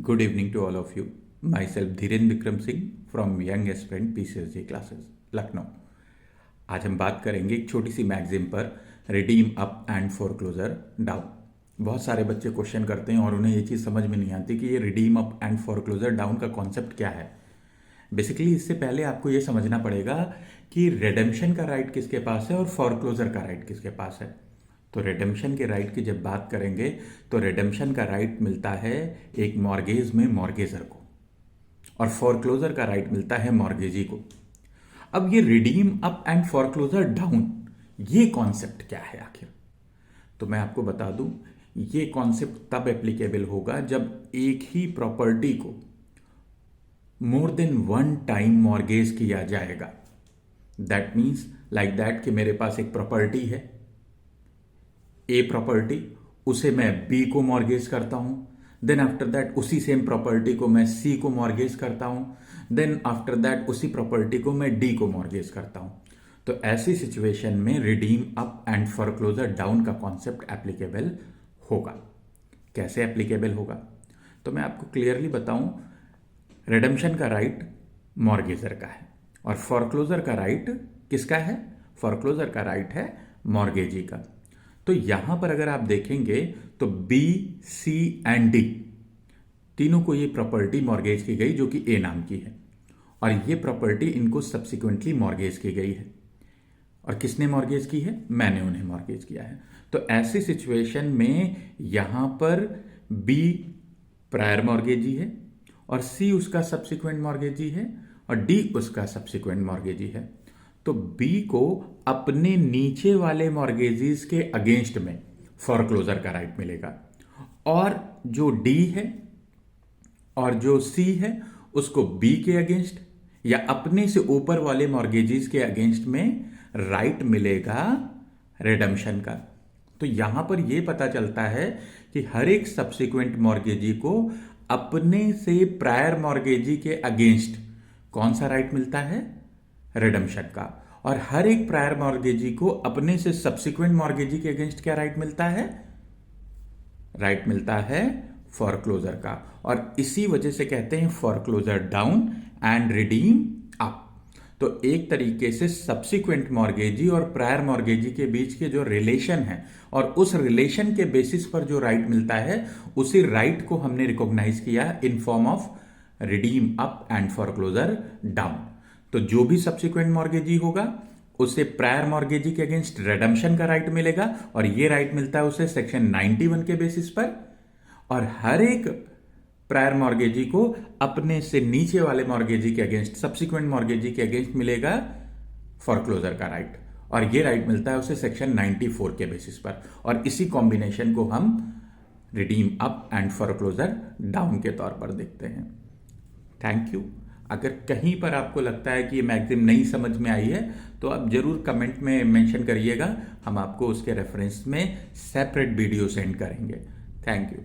Good evening to all of you. Myself Dhirendra Vikram Singh from Young Aspirant PCSG Classes, Lucknow. आज हम बात करेंगे एक छोटी सी मैगजीन पर redeem up and foreclosure down. बहुत सारे बच्चे क्वेश्चन करते हैं और उन्हें ये चीज़ समझ में नहीं आती कि ये redeem up and foreclosure down का कॉन्सेप्ट क्या है। बेसिकली इससे पहले आपको ये समझना पड़ेगा कि रिडेम्पशन का राइट किसके पास है और फोरक्लोजर का राइट किसके पास है। तो रिडेम्पशन के राइट की जब बात करेंगे तो रिडेम्पशन का राइट मिलता है एक मॉर्गेज में मॉर्गेजर को और फोरक्लोजर का राइट मिलता है मॉर्गेजी को। अब ये redeem up and foreclosure down ये कॉन्सेप्ट क्या है आखिर? तो मैं आपको बता दूं, ये कॉन्सेप्ट तब एप्लीकेबल होगा जब एक ही प्रॉपर्टी को more than one time mortgage किया जाएगा। दैट मीन्स लाइक दैट कि मेरे पास एक प्रॉपर्टी है ए प्रॉपर्टी, उसे मैं बी को मॉर्गेज करता हूं, देन आफ्टर दैट उसी सेम प्रॉपर्टी को मैं सी को मॉर्गेज करता हूं, देन आफ्टर दैट उसी प्रॉपर्टी को मैं डी को मॉर्गेज करता हूं। तो ऐसी सिचुएशन में redeem up and foreclosure down का कॉन्सेप्ट एप्लीकेबल होगा। कैसे एप्लीकेबल होगा? तो मैं आपको क्लियरली बताऊं, रिडेम्पशन का राइट मॉर्गेजर का है और फोरक्लोजर का राइट किसका है? फोरक्लोजर का राइट है मॉर्गेजी का। तो यहां पर अगर आप देखेंगे तो बी, सी एंड डी तीनों को ये प्रॉपर्टी मॉर्गेज की गई जो कि ए नाम की है और ये प्रॉपर्टी इनको सब्सिक्वेंटली मॉर्गेज की गई है। और किसने मॉर्गेज की है? मैंने उन्हें मॉर्गेज किया है। तो ऐसी सिचुएशन में यहां पर बी प्रायर मॉर्गेजी है और सी उसका सब्सिक्वेंट मॉर्गेजी है और डी उसका सब्सिक्वेंट मॉर्गेजी है। तो बी को अपने नीचे वाले मॉर्गेजीज के अगेंस्ट में फोरक्लोजर का राइट मिलेगा और जो डी है और जो सी है उसको बी के अगेंस्ट या अपने से ऊपर वाले मॉर्गेजीज के अगेंस्ट में राइट मिलेगा रिडेम्पशन का। तो यहां पर यह पता चलता है कि हर एक सब्सिक्वेंट मॉर्गेजी को अपने से प्रायर मॉर्गेजी के अगेंस्ट कौन सा राइट मिलता है? रिडेम्पशन का। और हर एक प्रायर मॉर्गेजी को अपने से सब्सिक्वेंट मॉर्गेजी के अगेंस्ट क्या राइट मिलता है? राइट मिलता है फोरक्लोजर का। और इसी वजह से कहते हैं foreclosure down and redeem up. तो एक तरीके से सब्सिक्वेंट मॉर्गेजी और प्रायर मॉर्गेजी के बीच के जो रिलेशन है और उस रिलेशन के बेसिस पर जो राइट मिलता है उसी राइट को हमने रिकॉग्नाइज किया in form of redeem up and foreclosure down. तो जो भी सब्सिक्वेंट मॉर्गेजी होगा उसे प्रायर मॉर्गेजी के अगेंस्ट रिडेम्पशन का राइट मिलेगा और ये राइट मिलता है उसे सेक्शन 91 के बेसिस पर। और हर एक प्रायर मॉर्गेजी को अपने से नीचे वाले मॉर्गेजी के अगेंस्ट सब्सिक्वेंट मॉर्गेजी के अगेंस्ट मिलेगा फोरक्लोजर का राइट और ये राइट मिलता है उसे सेक्शन 94 के बेसिस पर। और इसी कॉम्बिनेशन को हम redeem up and foreclosure down के तौर पर देखते हैं। Thank you. अगर कहीं पर आपको लगता है कि ये मैगजीन नहीं समझ में आई है तो आप जरूर कमेंट में मेंशन करिएगा, हम आपको उसके रेफरेंस में सेपरेट वीडियो सेंड करेंगे। Thank you.